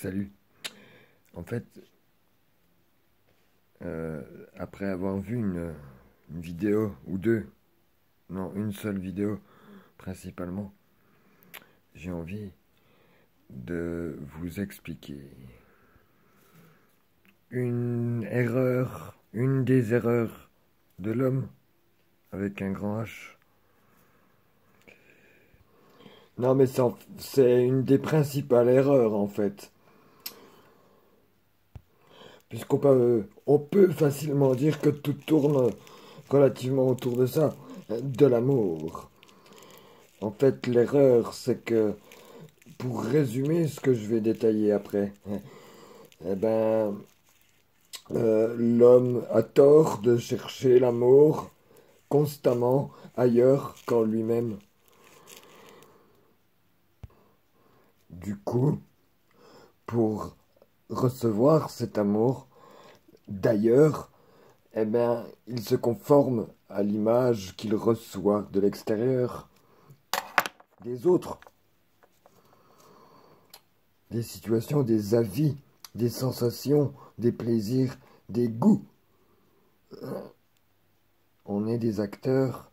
Salut. En fait, après avoir vu une vidéo ou deux, non, une seule vidéo principalement, j'ai envie de vous expliquer une des erreurs de l'homme avec un grand H. Non, mais c'est une des principales erreurs en fait. On peut facilement dire que tout tourne relativement autour de ça, de l'amour. En fait, l'erreur, c'est que, pour résumer ce que je vais détailler après, eh ben, l'homme a tort de chercher l'amour constamment ailleurs qu'en lui-même. Du coup, pour recevoir cet amour d'ailleurs, eh ben, il se conforme à l'image qu'il reçoit de l'extérieur, des autres, des situations, des avis, des sensations, des plaisirs, des goûts. On est des acteurs.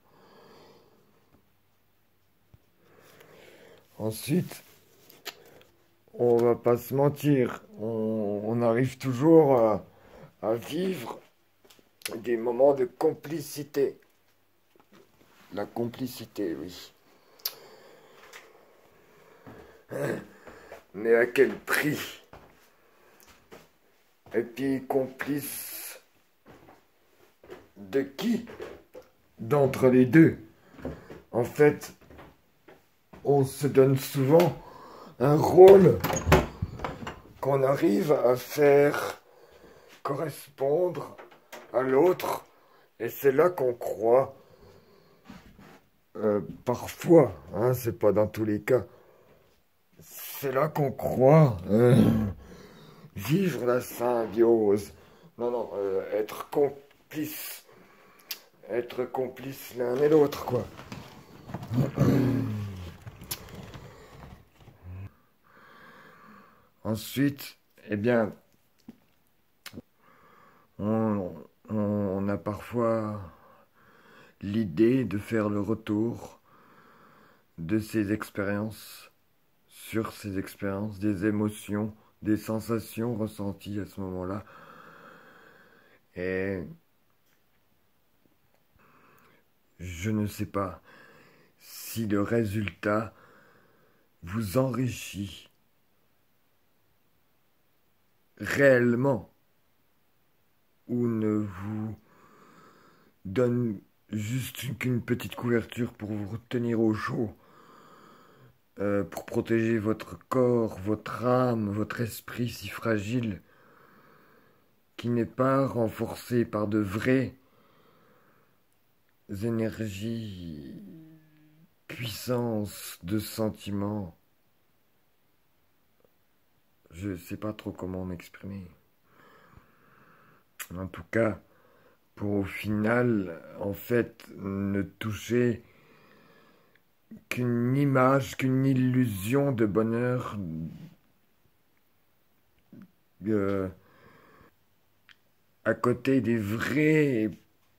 Ensuite, on va pas se mentir, on arrive toujours à vivre des moments de complicité. La complicité, oui. Mais à quel prix? Et puis complice de qui? D'entre les deux. En fait, on se donne souvent un rôle qu'on arrive à faire correspondre à l'autre, et c'est là qu'on croit, parfois, hein, c'est pas dans tous les cas, c'est là qu'on croit vivre la symbiose. Non, non, être complice l'un et l'autre, quoi. Ensuite, eh bien, on a parfois l'idée de faire le retour de ces expériences, sur ces expériences, des émotions, des sensations ressenties à ce moment-là. Et je ne sais pas si le résultat vous enrichit réellement ou ne vous donne juste qu'une petite couverture pour vous tenir au chaud, pour protéger votre corps, votre âme, votre esprit si fragile, qui n'est pas renforcé par de vraies énergies, puissance de sentiments. Je sais pas trop comment m'exprimer. En tout cas, pour au final, en fait, ne toucher qu'une image, qu'une illusion de bonheur, euh, à côté des vrais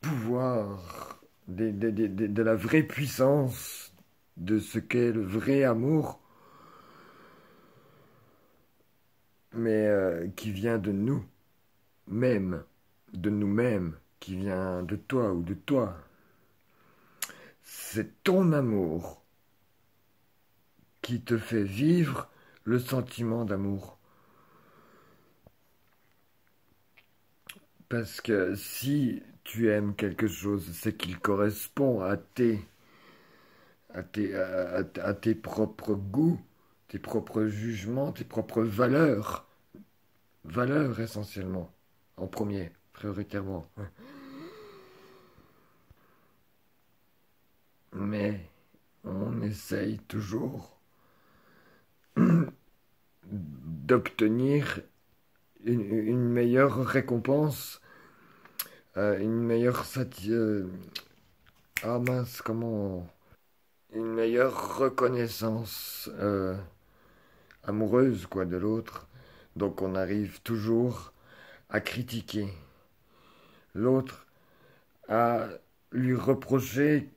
pouvoirs, de la vraie puissance de ce qu'est le vrai amour, mais qui vient de nous-mêmes, de nous-mêmes, qui vient de toi ou de toi. C'est ton amour qui te fait vivre le sentiment d'amour. Parce que si tu aimes quelque chose, c'est qu'il correspond à tes propres goûts, tes propres jugements, tes propres valeurs. Valeurs essentiellement, en premier, prioritairement. Mais on essaye toujours d'obtenir une meilleure récompense, une meilleure ah mince, une meilleure reconnaissance amoureuse, quoi, de l'autre. Donc on arrive toujours à critiquer l'autre, à lui reprocher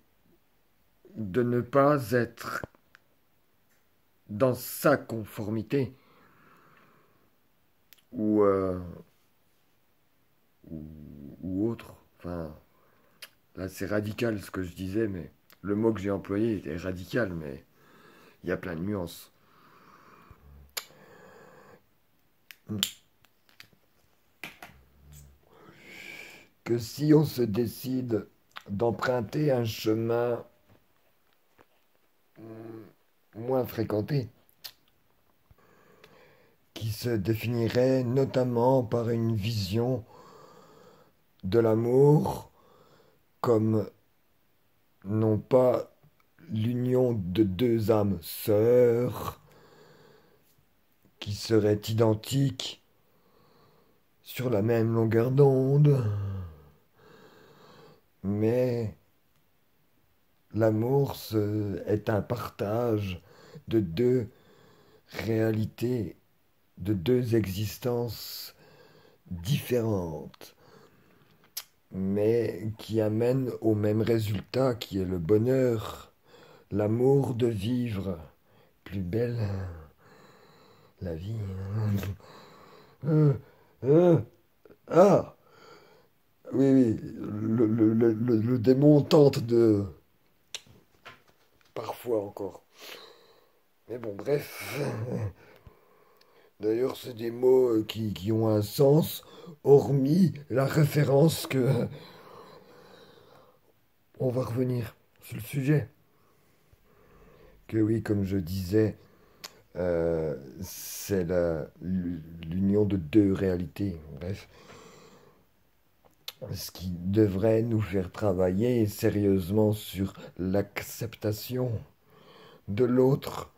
de ne pas être dans sa conformité ou, ou autre. Enfin, là c'est radical ce que je disais, mais le mot que j'ai employé est radical, mais il y a plein de nuances. Que si on se décide d'emprunter un chemin moins fréquenté, qui se définirait notamment par une vision de l'amour comme non pas l'union de deux âmes sœurs qui seraient identiques sur la même longueur d'onde, mais l'amour est un partage de deux réalités, de deux existences différentes, mais qui amènent au même résultat qui est le bonheur, l'amour de vivre. Plus belle la vie. Euh, euh, ah, oui, oui, le démon tente de... Parfois encore. Mais bon, bref. D'ailleurs, c'est des mots qui ont un sens, hormis la référence que... On va revenir sur le sujet. Que oui, comme je disais, c'est l'union de deux réalités. Bref, ce qui devrait nous faire travailler sérieusement sur l'acceptation de l'autre,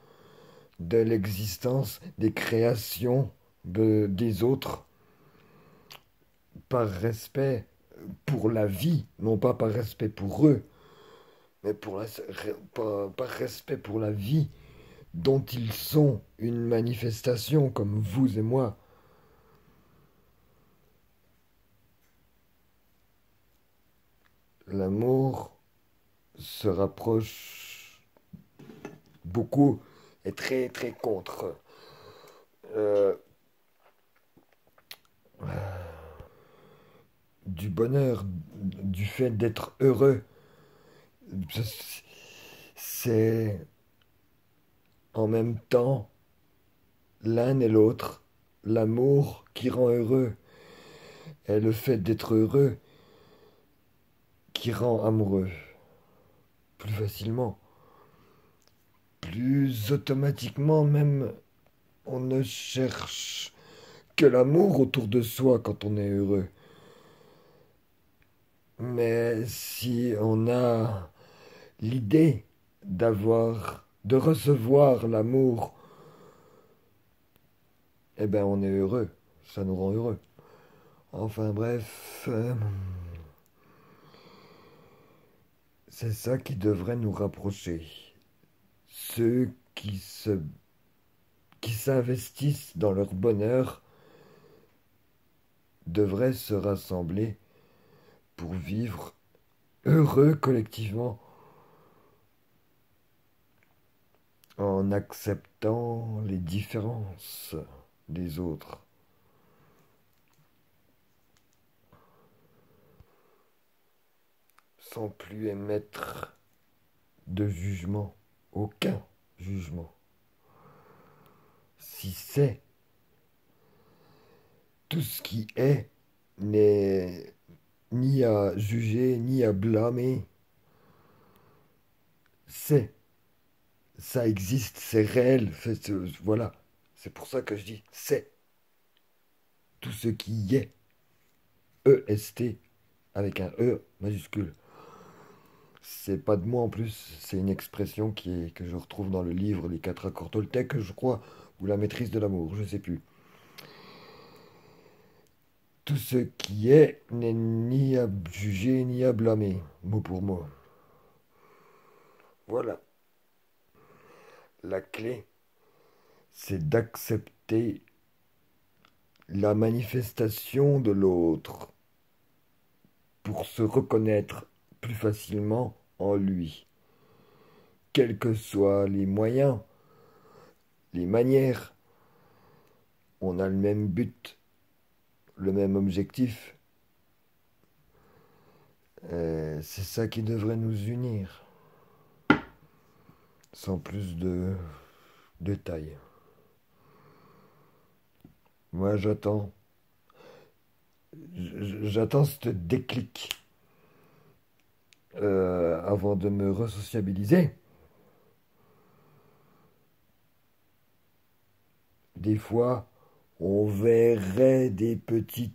de l'existence, des créations des autres, par respect pour la vie, non pas par respect pour eux, mais par respect pour la vie dont ils sont une manifestation comme vous et moi. L'amour se rapproche beaucoup et très très contre euh, du bonheur, du fait d'être heureux. C'est en même temps l'un et l'autre. L'amour qui rend heureux et le fait d'être heureux qui rend amoureux plus facilement, plus automatiquement même. On ne cherche que l'amour autour de soi quand on est heureux. Mais si on a l'idée de recevoir l'amour, eh ben on est heureux. Ça nous rend heureux. Enfin bref, c'est ça qui devrait nous rapprocher. Ceux qui s'investissent dans leur bonheur devraient se rassembler pour vivre heureux collectivement en acceptant les différences des autres. Sans plus émettre de jugement, aucun jugement. Si c'est tout ce qui est n'est ni à juger, ni à blâmer, c'est, ça existe, c'est réel, voilà. C'est pour ça que je dis c'est tout ce qui est, EST, avec un E majuscule. C'est pas de moi en plus, c'est une expression que je retrouve dans le livre Les quatre accords Toltec, je crois, ou La maîtrise de l'amour, je sais plus. Tout ce qui est n'est ni à juger ni à blâmer, mot pour mot. Voilà. La clé, c'est d'accepter la manifestation de l'autre pour se reconnaître plus facilement en lui, quels que soient les moyens, les manières. On a le même but, le même objectif. C'est ça qui devrait nous unir, sans plus de détails. Moi, j'attends ce déclic avant de me resociabiliser. Des fois, on verrait des petits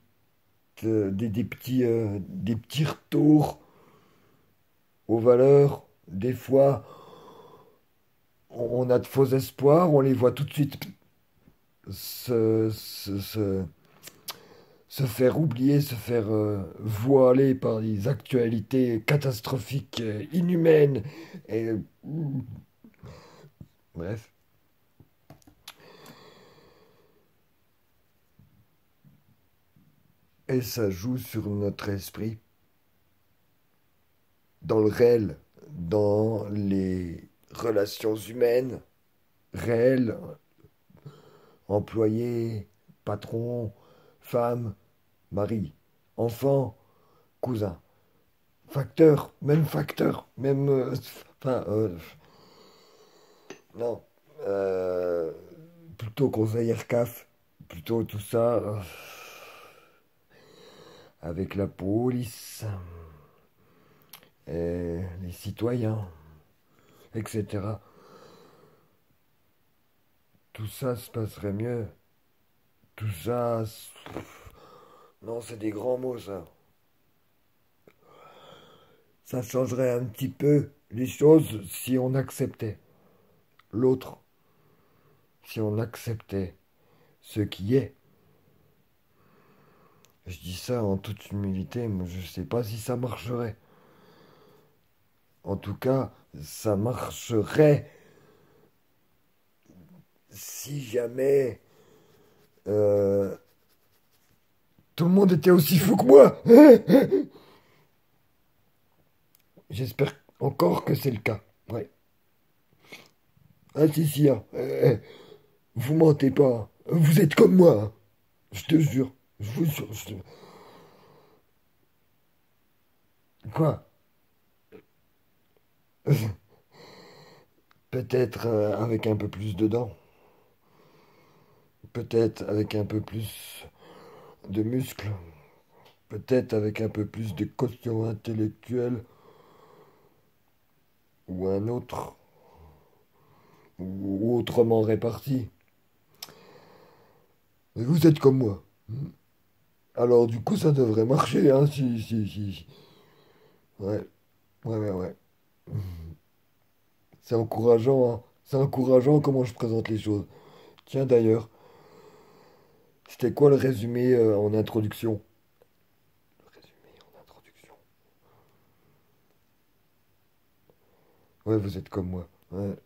retours aux valeurs. Des fois, on a de faux espoirs, on les voit tout de suite se, se, se, se faire oublier, se faire voiler par des actualités catastrophiques, inhumaines. Et, bref. Et ça joue sur notre esprit, dans le réel, dans les relations humaines réelles, employés, patron, femme, mari, enfant, cousin. Même... enfin, non. Plutôt conseillère CAF, plutôt tout ça, avec la police, et les citoyens, etc. Tout ça se passerait mieux. Tout ça... Non, c'est des grands mots, ça. Ça changerait un petit peu les choses si on acceptait l'autre, si on acceptait ce qui est. Je dis ça en toute humilité, mais je ne sais pas si ça marcherait. En tout cas, ça marcherait si jamais euh, tout le monde était aussi fou que moi. J'espère encore que c'est le cas. Ouais. Ah si, si, hein. Vous mentez pas. Vous êtes comme moi, hein. Je te jure. Je vous jure. Quoi? Peut-être avec un peu plus de dents. Peut-être avec un peu plus de muscles. Peut-être avec un peu plus de quotient intellectuel. Ou un autre. Ou autrement réparti. Mais vous êtes comme moi. Alors du coup, ça devrait marcher, hein, si. Ouais, ouais. C'est encourageant, hein. C'est encourageant comment je présente les choses. Tiens d'ailleurs, c'était quoi le résumé en introduction? Le résumé en introduction. Ouais, vous êtes comme moi. Ouais.